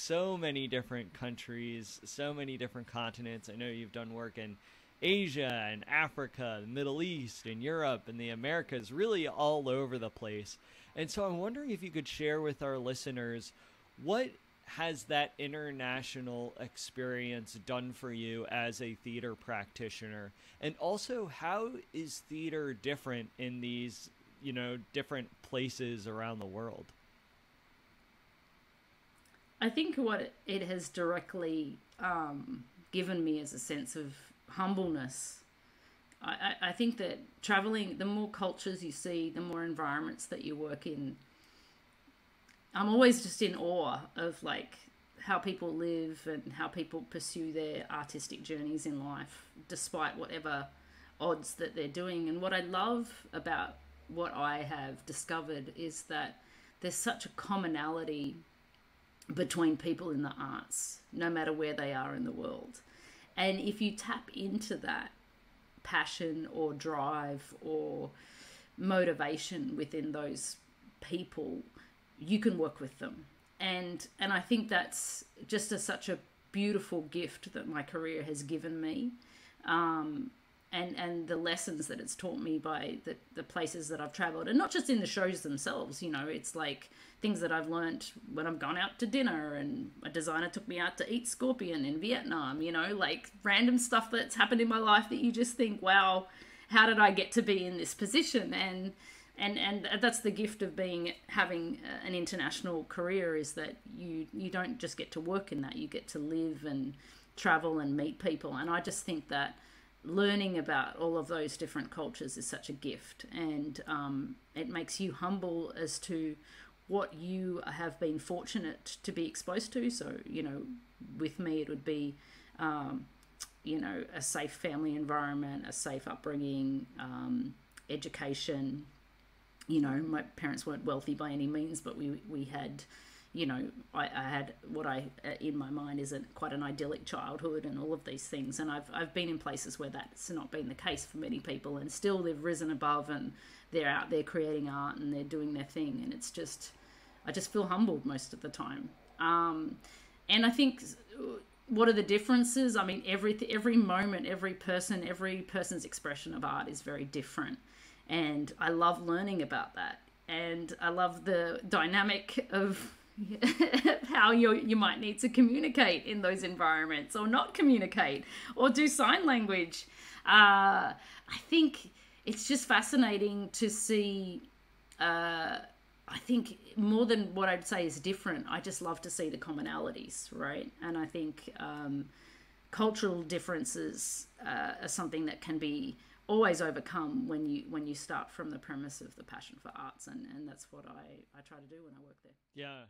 so many different countries, so many different continents. I know you've done work in Asia and Africa, the Middle East and Europe and the Americas, really all over the place. And so I'm wondering if you could share with our listeners, what has that international experience done for you as a theater practitioner? And also, how is theater different in these, different places around the world? I think what it has directly given me is a sense of humbleness. I think that traveling, the more cultures you see, the more environments that you work in, I'm always just in awe of like how people live and how people pursue their artistic journeys in life, despite whatever odds that they're doing. And what I love about what I have discovered is that there's such a commonality between people in the arts, no matter where they are in the world. And if you tap into that passion or drive or motivation within those people, you can work with them. And I think that's just such a beautiful gift that my career has given me. And the lessons that it's taught me by the places that I've traveled, and not just in the shows themselves, it's like things that I've learned when I've gone out to dinner, and a designer took me out to eat scorpion in Vietnam, like random stuff that's happened in my life that you just think, wow, how did I get to be in this position? And that's the gift of having an international career, is that you don't just get to work in that, you get to live and travel and meet people. And I just think that learning about all of those different cultures is such a gift, and it makes you humble as to what you have been fortunate to be exposed to. So, with me, it would be, a safe family environment, a safe upbringing, education. My parents weren't wealthy by any means, but we had, I had what in my mind is quite an idyllic childhood and all of these things. And I've been in places where that's not been the case for many people, and still they've risen above and they're out there creating art and they're doing their thing. And it's just, I just feel humbled most of the time. And I think, what are the differences? I mean, every moment, every person's expression of art is very different. And I love learning about that. And I love the dynamic of how you might need to communicate in those environments, or not communicate, or do sign language. I think it's just fascinating to see. I think more than what I'd say is different, I just love to see the commonalities, right? And I think cultural differences are something that can be always overcome when you start from the premise of the passion for arts, and that's what I try to do when I work there. Yeah.